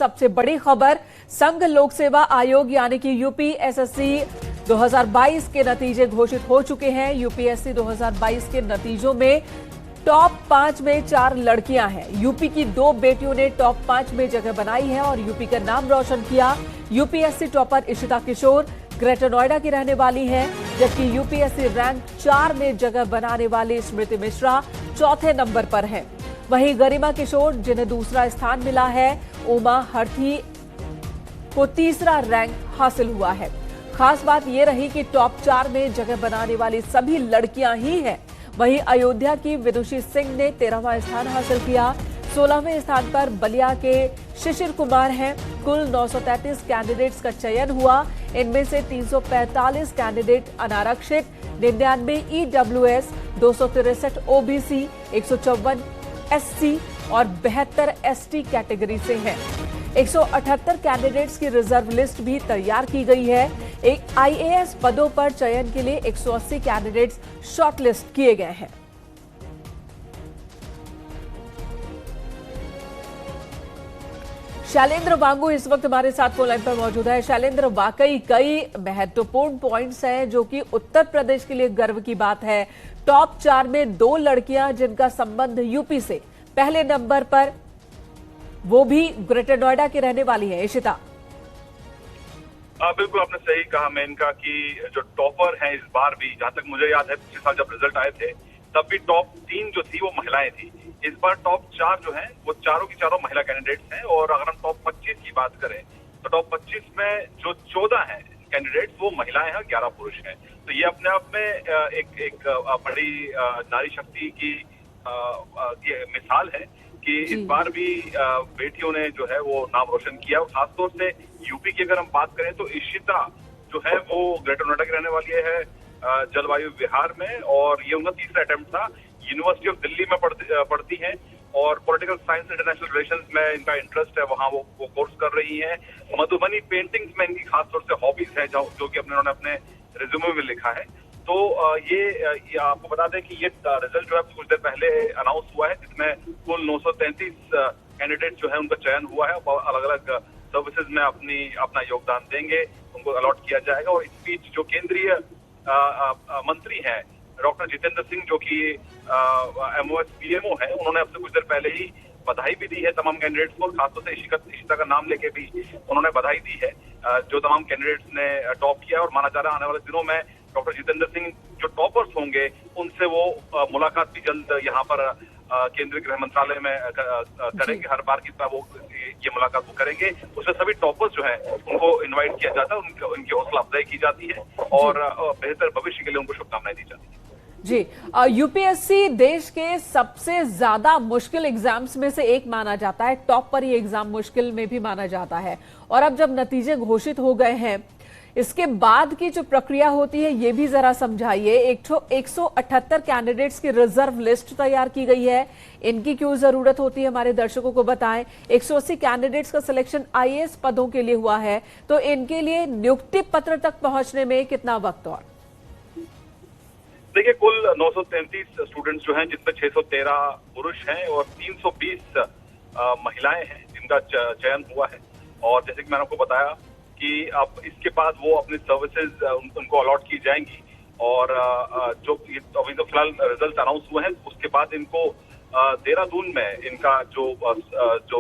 सबसे बड़ी खबर, संघ लोक सेवा आयोग यानी कि यूपीएसएससी 2022 के नतीजे घोषित हो चुके हैं। यूपीएससी 2022 के नतीजों में टॉप 5 में 4 लड़कियां हैं। यूपी की 2 बेटियों ने टॉप 5 में जगह बनाई है और यूपी का नाम रोशन किया। यूपीएससी टॉपर इशिता किशोर ग्रेटर नोएडा की रहने वाली है, जबकि यूपीएससी रैंक 4 में जगह बनाने वाली स्मृति मिश्रा चौथे नंबर पर है। वहीं गरिमा किशोर, जिन्हें दूसरा स्थान मिला है, उमा हर्थी को तीसरा रैंक हासिल हुआ है। खास बात यह रही कि टॉप 4 में जगह बनाने वाली सभी लड़कियां ही हैं। वहीं अयोध्या की विदुषी सिंह ने 13वां स्थान हासिल किया। 16वें स्थान पर बलिया के शिशिर कुमार हैं। कुल 933 कैंडिडेट्स का चयन हुआ। इनमें से 345 कैंडिडेट अनारक्षित, 99 ईडब्ल्यूएस, 263 ओबीसी, 154 एससी और 72 एसटी कैटेगरी से हैं। 178 कैंडिडेट्स की रिजर्व लिस्ट भी तैयार की गई है। एक आईएएस पदों पर चयन के लिए 180 कैंडिडेट्स शॉर्टलिस्ट किए गए हैं। शैलेंद्र वांगू इस वक्त हमारे साथ फोन लाइन पर मौजूद है। शैलेंद्र, वाकई कई महत्वपूर्ण पॉइंट्स हैं जो कि उत्तर प्रदेश के लिए गर्व की बात है। टॉप 4 में 2 लड़कियां जिनका संबंध यूपी से, पहले नंबर पर वो भी ग्रेटर नोएडा की रहने वाली है इशिता। बिल्कुल आपने सही कहा मेनका कि जो टॉपर हैं इस बार भी, जहां तक मुझे याद है पिछले साल जब रिजल्ट आए थे तब भी टॉप 3 जो थी वो महिलाएं थी। इस बार टॉप 4 जो हैं वो चारों की चारों महिला कैंडिडेट्स हैं। और अगर हम टॉप 25 की बात करें तो टॉप 25 में जो 14 हैं कैंडिडेट्स वो महिलाएं हैं, 11 पुरुष हैं। तो ये अपने आप में एक बड़ी नारी शक्ति की मिसाल है कि इस बार भी बेटियों ने जो है वो नाम रोशन किया। और खासतौर से यूपी की अगर हम बात करें तो इशिता जो है वो ग्रेटर नोएडा की रहने वाली है, जलवायु विहार में, और ये उनका तीसरा अटेम्प्ट था। यूनिवर्सिटी ऑफ दिल्ली में पढ़ती हैं और पॉलिटिकल साइंस इंटरनेशनल रिलेशंस में इनका इंटरेस्ट है, वहाँ वो कोर्स कर रही हैं। मधुबनी पेंटिंग्स में इनकी खासतौर से हॉबीज है जो कि उन्होंने अपने रिज्यूमे में लिखा है। तो ये आपको बता दें कि ये रिजल्ट जो है कुछ देर पहले अनाउंस हुआ है, जिसमें कुल 933 कैंडिडेट जो है उनका चयन हुआ है। अलग अलग सर्विसेज में अपना योगदान देंगे, उनको अलॉट किया जाएगा। और इस बीच जो केंद्रीय मंत्री हैं डॉक्टर जितेंद्र सिंह, जो कि एमओएस पीएमओ है, उन्होंने अब से कुछ देर पहले ही बधाई भी दी है तमाम कैंडिडेट्स को। खासतौर से इशिता का नाम लेके भी उन्होंने बधाई दी है जो तमाम कैंडिडेट्स ने टॉप किया। और माना जा रहा है आने वाले दिनों में डॉक्टर जितेंद्र सिंह जो टॉपर्स होंगे उनसे वो मुलाकात भी जल्द यहाँ पर केंद्रीय गृह मंत्रालय में करेंगे। हर बार की तरह वो ये मुलाकात वो करेंगे। उसमें सभी टॉपर्स जो है उनको इनवाइट किया जाता है, उनकी हौसला अफजाई की जाती है और बेहतर भविष्य के लिए उनको शुभकामनाएं दी जाती है। जी, यूपीएससी देश के सबसे ज्यादा मुश्किल एग्जाम्स में से एक माना जाता है। टॉप पर ये एग्जाम मुश्किल में भी माना जाता है। और अब जब नतीजे घोषित हो गए हैं, इसके बाद की जो प्रक्रिया होती है ये भी जरा समझाइए। 178 कैंडिडेट्स की रिजर्व लिस्ट तैयार की गई है, इनकी क्यों जरूरत होती है हमारे दर्शकों को बताएं। 180 कैंडिडेट्स का सिलेक्शन आईएएस पदों के लिए हुआ है, तो इनके लिए नियुक्ति पत्र तक पहुंचने में कितना वक्त? और देखिए, कुल 933 स्टूडेंट्स जो हैं, जिसमें 613 पुरुष हैं और 320 महिलाएं हैं जिनका चयन हुआ है। और जैसे कि मैंने आपको बताया कि अब इसके बाद वो अपनी सर्विसेज उनको अलॉट की जाएंगी। और जो अभी तो फिलहाल रिजल्ट अनाउंस हुए हैं, उसके बाद इनको देहरादून में इनका जो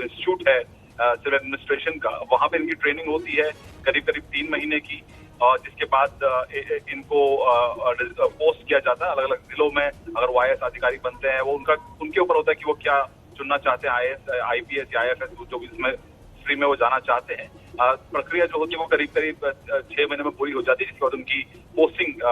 इंस्टीट्यूट है सिविल एडमिनिस्ट्रेशन का, वहां पे इनकी ट्रेनिंग होती है करीब 3 महीने की। जिसके बाद इनको पोस्ट किया जाता है अलग अलग जिलों में। अगर वो आईएएस अधिकारी बनते हैं, वो उनके ऊपर होता है कि वो क्या चुनना चाहते हैं, आईएएस, आईपीएस या आईएफएस, जो भी इसमें स्ट्रीम में वो जाना चाहते हैं। प्रक्रिया जो होती है वो करीब 6 महीने में पूरी हो जाती है, जिसके बाद उनकी पोस्टिंग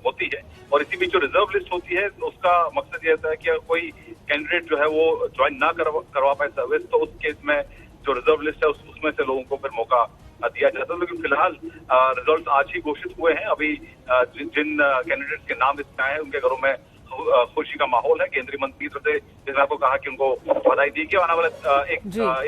होती है। और इसी बीच जो रिजर्व लिस्ट होती है उसका मकसद ये होता है कि कोई कैंडिडेट जो है वो ज्वाइन ना करवा पाए सर्विस, तो उस केस में जो रिजर्व लिस्ट है उसमें से लोगों को फिर मौका दिया जाता है। लेकिन फिलहाल रिजल्ट आज ही घोषित हुए हैं। अभी जिन कैंडिडेट्स के नाम इसमें आए हैं उनके घरों में खुशी का माहौल है। केंद्रीय मंत्री से आपको कहा कि उनको बधाई दी कि आने वाले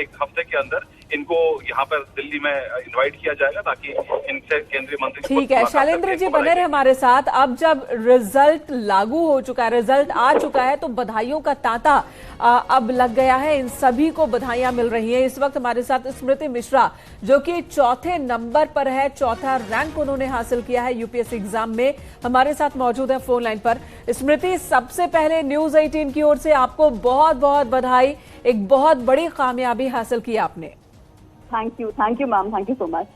एक हफ्ते के अंदर इनको यहाँ पर दिल्ली में इनवाइट किया जाएगा ताकि इनसे केंद्रीय मंत्री से ठीक है मुलाकात शैलेंद्र करके जी इनको बने रहे हमारे साथ। अब जब रिजल्ट लागू हो चुका है, रिजल्ट आ चुका है, तो बधाइयों का तांता अब लग गया है। इन सभी को बधाइयां मिल रही हैं। इस वक्त हमारे साथ स्मृति मिश्रा जो कि चौथे नंबर पर है, चौथा रैंक उन्होंने हासिल किया है यूपीएससी एग्जाम में, हमारे साथ मौजूद है फोन लाइन पर। स्मृति, सबसे पहले न्यूज 18 की ओर से आपको बहुत बहुत बधाई, एक बहुत बड़ी कामयाबी हासिल की आपने। Thank you ma'am, thank you so much.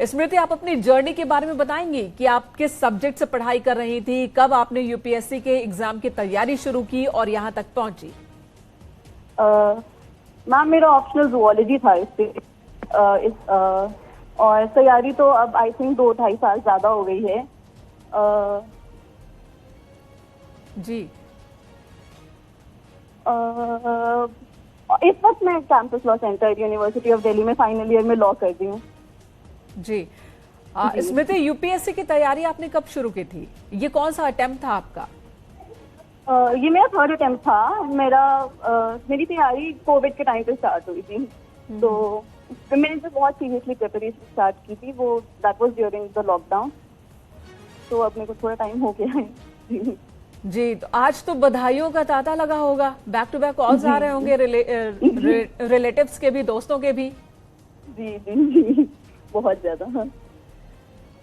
Smriti, आप अपनी जर्नी के बारे में बताएंगी कि आप किस सब्जेक्ट से पढ़ाई कर रही थी, कब आपने यूपीएससी के एग्जाम की तैयारी शुरू की और यहां तक पहुंची? मैम मेरा ऑप्शनल जूलॉजी था इस पे, और तैयारी तो अब आई थिंक 2-2.5 साल ज्यादा हो गई है। जी। इस वक्त मैं campus law centre university of Delhi में फाइनल ईयर में लॉ कर रही हूँ। जी। स्मृति, यूपीएससी की तैयारी आपने कब शुरू की थी? ये कौन सा अटेम्प्ट था आपका? ये मेरा 3rd अटेम्प्ट था। मेरी तैयारी कोविड के टाइम पे स्टार्ट हुई थी, तो मैंने जो बहुत सीरियसली प्रिपरेशन स्टार्ट की थी वो that was during the lockdown. तो अब मेरे को थोड़ा टाइम हो गया है। जी, तो आज तो बधाइयों का तांता लगा होगा, बैक टू बैक कॉल्स आ रहे होंगे रिलेटिव्स के भी, दोस्तों के भी। जी जी जी, बहुत ज्यादा।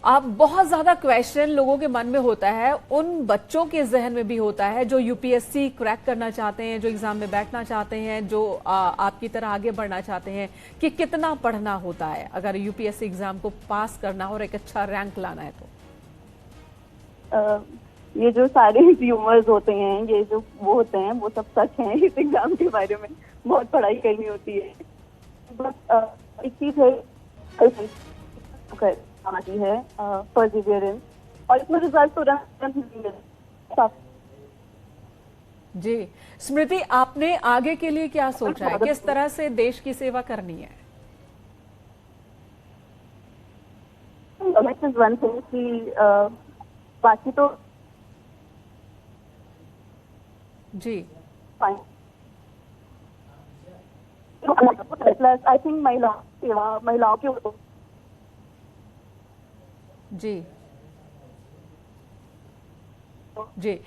अब बहुत ज्यादा क्वेश्चन लोगों के मन में होता है, उन बच्चों के जहन में भी होता है जो यूपीएससी क्रैक करना चाहते हैं, जो एग्जाम में बैठना चाहते हैं, जो आपकी तरह आगे बढ़ना चाहते हैं, कि कितना पढ़ना होता है अगर यूपीएससी एग्जाम को पास करना हो और एक अच्छा रैंक लाना है तो? ये जो सारे र्यूमर्स होते हैं, ये जो वो होते हैं, वो सब सच हैं। इस एग्जाम के बारे में बहुत पढ़ाई करनी होती है, बस एक चीज है आती है परसिवियरेंस, और इसमें रिजल्ट तुरंत नहीं मिलता। जी स्मृति, आपने आगे के लिए क्या सोचा है, किस तरह से देश की सेवा करनी है? वन थिंग कि बाकी तो जी प्लस आई थिंक महिलाओं के जी जी।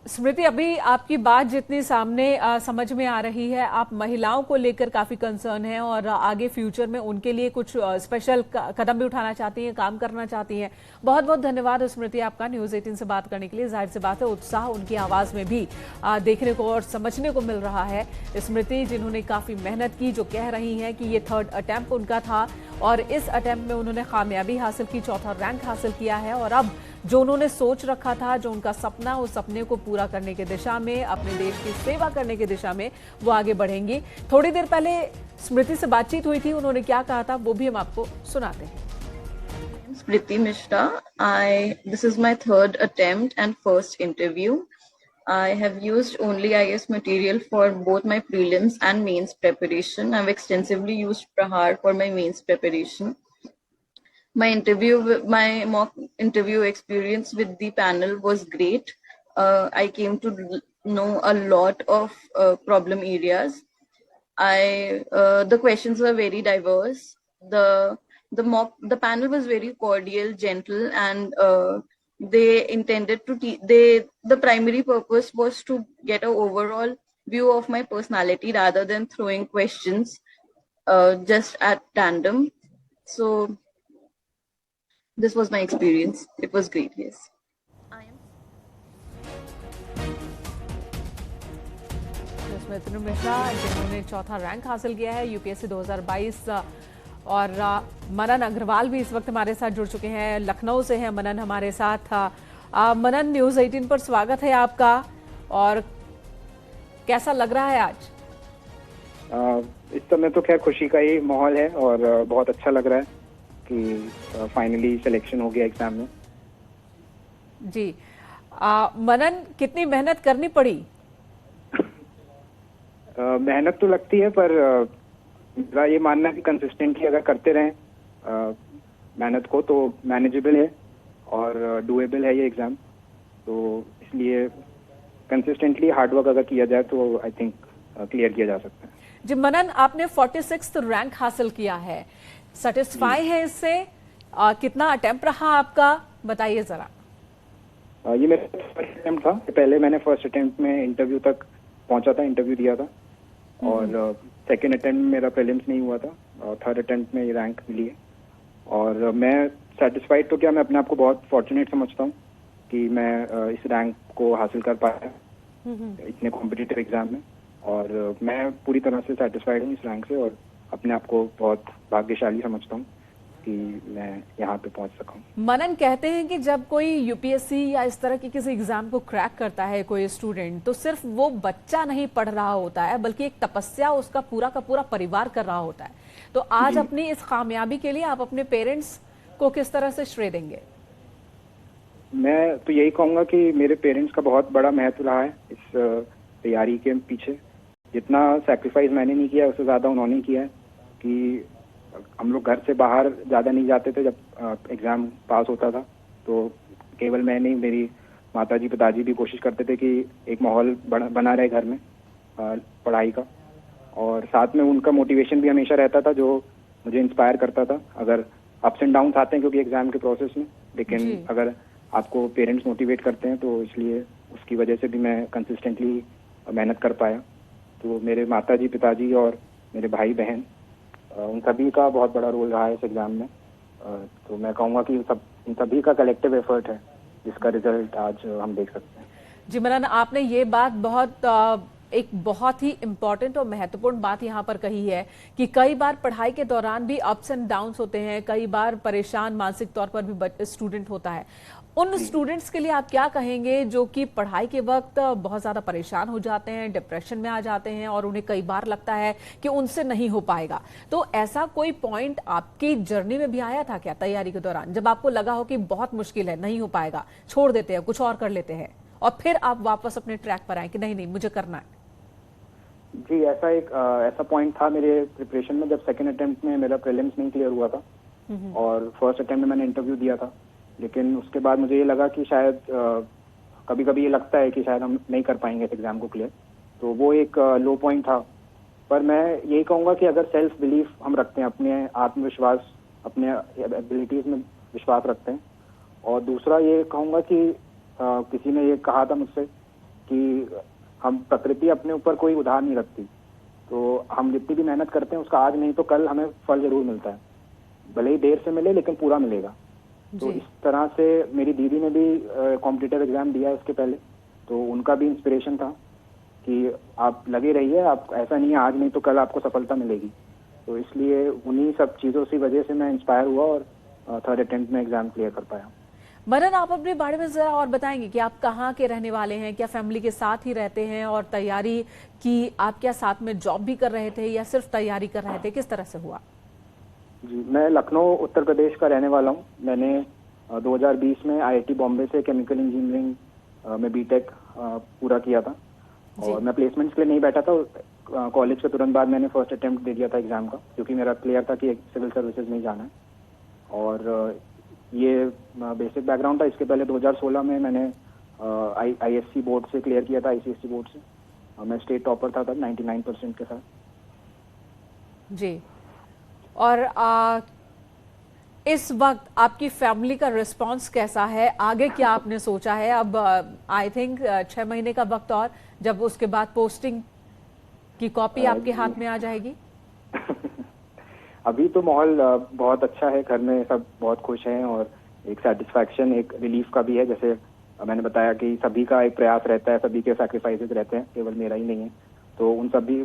स्मृति, अभी आपकी बात जितनी सामने समझ में आ रही है, आप महिलाओं को लेकर काफी कंसर्न हैं और आगे फ्यूचर में उनके लिए कुछ स्पेशल कदम भी उठाना चाहती हैं, काम करना चाहती हैं। बहुत बहुत धन्यवाद स्मृति आपका न्यूज 18 से बात करने के लिए। जाहिर सी बात है, उत्साह उनकी आवाज में भी देखने को और समझने को मिल रहा है। स्मृति जिन्होंने काफी मेहनत की, जो कह रही हैं कि ये 3rd अटेम्प्ट उनका था और इस अटेम्प्ट में उन्होंने कामयाबी हासिल की, 4था रैंक हासिल किया है, और अब जो उन्होंने सोच रखा था, जो उनका सपना, उस सपने को पूरा करने की दिशा में, अपने देश की सेवा करने की दिशा में वो आगे बढ़ेंगी। थोड़ी देर पहले स्मृति से बातचीत हुई थी, उन्होंने क्या कहा था वो भी हम आपको सुनाते हैं। स्मृति Mishra, this is my 3rd attempt and first interview. I have used only IAS material for both my prelims and mains preparation. I've extensively used Prahar for my mains preparation. My mock interview experience with the panel was great. I came to know a lot of problem areas. The questions were very diverse. The panel was very cordial, gentle, and they intended to the primary purpose was to get an overall view of my personality rather than throwing questions just at random. So this was my experience. It was great. Yes. स्मृति मिश्रा जिन्होंने 4था rank हासिल किया है UPSC 2022, और मनन अग्रवाल भी इस वक्त हमारे साथ जुड़ चुके हैं, लखनऊ से हैं मनन हमारे साथ। मनन, न्यूज 18 पर स्वागत है आपका, और कैसा लग रहा है आज? इस समय तो खैर खुशी का ही माहौल है और बहुत अच्छा लग रहा है कि फाइनली सिलेक्शन हो गया एग्जाम में। जी मनन, कितनी मेहनत करनी पड़ी? मेहनत तो लगती है, पर मेरा ये मानना है कि कंसिस्टेंटली अगर करते रहें मेहनत को तो मैनेजेबल है और डूएबल है ये एग्जाम। तो इसलिए कंसिस्टेंटली हार्डवर्क अगर किया जाए तो आई थिंक क्लियर किया जा सकता है। जी मनन, आपने 46th रैंक हासिल किया है, सेटिस्फाई है इससे? कितना अटेम्प्ट रहा आपका, बताइए जरा। ये मेरा फर्स्ट अटेम्प्ट था। पहले मैंने फर्स्ट अटेम्प्ट में इंटरव्यू तक पहुंचा था, इंटरव्यू दिया था, और सेकंड अटेम्प्ट में मेरा प्रीलिम्स नहीं हुआ था, और थर्ड अटेम्प्ट में ये रैंक मिली है। और मैं सेटिस्फाइड तो क्या, मैं अपने आप को बहुत फॉर्चुनेट समझता हूँ कि मैं इस रैंक को हासिल कर पाया इतने कॉम्पिटिटिव एग्जाम में, और मैं पूरी तरह से सेटिस्फाइड हूँ इस रैंक से, और अपने आप को बहुत भाग्यशाली समझता हूँ कि मैं यहाँ पे पहुंच सका हूँ। मनन, कहते हैं कि जब कोई यूपीएससी या इस तरह की किसी एग्जाम को क्रैक करता है कोई स्टूडेंट, तो सिर्फ वो बच्चा नहीं पढ़ रहा होता है, बल्कि एक तपस्या उसका पूरा का पूरा परिवार कर रहा होता है। तो आज अपनी इस कामयाबी के लिए आप अपने पेरेंट्स को किस तरह से श्रेय देंगे? मैं तो यही कहूँगा कि मेरे पेरेंट्स का बहुत बड़ा महत्व रहा है इस तैयारी के पीछे। जितना सेक्रीफाइस मैंने नहीं किया, उससे ज़्यादा उन्होंने किया है। कि हम लोग घर से बाहर ज़्यादा नहीं जाते थे जब एग्ज़ाम पास होता था, तो केवल मैं नहीं, मेरी माताजी पिताजी भी कोशिश करते थे कि एक माहौल बना रहे घर में पढ़ाई का, और साथ में उनका मोटिवेशन भी हमेशा रहता था जो मुझे इंस्पायर करता था। अगर अप्स एंड डाउन्स आते हैं क्योंकि एग्ज़ाम के प्रोसेस में, लेकिन अगर आपको पेरेंट्स मोटिवेट करते हैं तो इसलिए उसकी वजह से भी मैं कंसिस्टेंटली मेहनत कर पाया। तो मेरे माताजी पिताजी और मेरे भाई बहन, उन सभी का बहुत बड़ा रोल रहा है इस एग्जाम में। तो मैं कहूँगा कि इन सभी का कलेक्टिव एफर्ट है जिसका रिजल्ट आज हम देख सकते हैं। जी मनन, आपने ये बात एक बहुत ही इम्पोर्टेंट और महत्वपूर्ण बात यहाँ पर कही है कि कई बार पढ़ाई के दौरान भी अप्स एंड डाउन्स होते हैं, कई बार परेशान मानसिक तौर पर भी स्टूडेंट होता है। उन स्टूडेंट्स के लिए आप क्या कहेंगे जो कि पढ़ाई के वक्त बहुत ज्यादा परेशान हो जाते हैं, डिप्रेशन में आ जाते हैं, और उन्हें कई बार लगता है कि उनसे नहीं हो पाएगा? तो ऐसा कोई पॉइंट आपकी जर्नी में भी आया था क्या तैयारी के दौरान, जब आपको लगा हो कि बहुत मुश्किल है, नहीं हो पाएगा, छोड़ देते हैं, कुछ और कर लेते हैं, और फिर आप वापस अपने ट्रैक पर आए कि नहीं नहीं मुझे करना है? जी, ऐसा पॉइंट था मेरे प्रिपरेशन में जब सेकेंड अटेम्प्ट में मेरा प्रीलिम्स नहीं क्लियर हुआ था, और फर्स्ट अटेम्प्ट में मैंने इंटरव्यू दिया था। लेकिन उसके बाद मुझे ये लगा कि शायद कभी कभी ये लगता है कि शायद हम नहीं कर पाएंगे इस एग्जाम को क्लियर, तो वो एक लो पॉइंट था। पर मैं यही कहूँगा कि अगर सेल्फ बिलीफ हम रखते हैं, अपने आत्मविश्वास, अपने एबिलिटीज में विश्वास रखते हैं, और दूसरा ये कहूँगा कि किसी ने ये कहा था मुझसे कि हम प्रकृति अपने ऊपर कोई उधार नहीं रखती, तो हम जितनी भी मेहनत करते हैं उसका आज नहीं तो कल हमें फल जरूर मिलता है, भले ही देर से मिले लेकिन पूरा मिलेगा। तो इस तरह से मेरी दीदी ने भी कॉम्पिटिटिव एग्जाम दिया इसके पहले, तो उनका भी इंस्पिरेशन था कि आप लगे रहिए, आप ऐसा नहीं है आज नहीं तो कल आपको सफलता मिलेगी। तो इसलिए उन्हीं सब चीज़ों की वजह से मैं इंस्पायर हुआ और थर्ड अटेम्प्ट में एग्जाम क्लियर कर पाया। मनन, आप अपने बारे में जरा और बताएंगे कि आप कहाँ के रहने वाले हैं, क्या फैमिली के साथ ही रहते हैं, और तैयारी की आप क्या साथ में जॉब भी कर रहे थे या सिर्फ तैयारी कर रहे थे, किस तरह से हुआ? जी, मैं लखनऊ उत्तर प्रदेश का रहने वाला हूँ। मैंने 2020 में IIT बॉम्बे से केमिकल इंजीनियरिंग में बीटेक पूरा किया था, और मैं प्लेसमेंट्स के लिए नहीं बैठा था। कॉलेज के तुरंत बाद मैंने फर्स्ट अटेम्प्ट दे दिया था एग्जाम का, क्योंकि मेरा क्लियर था कि सिविल सर्विसेज में जाना है। और ये बेसिक बैकग्राउंड था। इसके पहले 2016 में मैंने ISC बोर्ड से क्लियर किया था, ICSE बोर्ड से। मैं स्टेट टॉपर था तब 99% के साथ। जी, और इस वक्त आपकी फैमिली का रिस्पांस कैसा है? आगे क्या आपने सोचा है? अब आई थिंक 6 महीने का वक्त, और जब उसके बाद पोस्टिंग की कॉपी आपके हाथ में आ जाएगी। अभी तो माहौल बहुत अच्छा है, घर में सब बहुत खुश हैं, और एक सेटिस्फैक्शन, एक रिलीफ का भी है। जैसे मैंने बताया कि सभी का एक प्रयास रहता है, सभी के सैक्रिफाइसेस रहते हैं, केवल मेरा ही नहीं है। तो उन सभी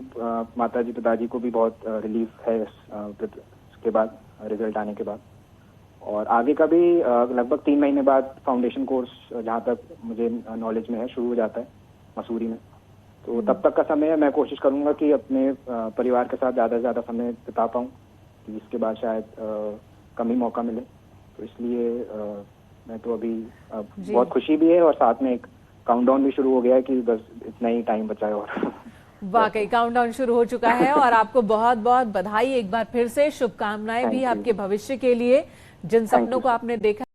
माताजी पिताजी को भी बहुत रिलीफ है इसके बाद, रिजल्ट आने के बाद। और आगे का भी लगभग 3 महीने बाद फाउंडेशन कोर्स, जहाँ तक मुझे नॉलेज में है, शुरू हो जाता है मसूरी में। तो तब तक का समय मैं कोशिश करूंगा कि अपने परिवार के साथ ज़्यादा से ज़्यादा समय बिता पाऊँ, इसके बाद शायद कम ही मौका मिले। तो इसलिए मैं तो अभी बहुत खुशी भी है, और साथ में एक काउंटडाउन भी शुरू हो गया है कि बस इतना ही टाइम बचा है। और वाकई काउंटडाउन शुरू हो चुका है, और आपको बहुत बहुत बधाई एक बार फिर से, शुभकामनाएं भी आपके भविष्य के लिए, जिन सपनों को आपने देखा।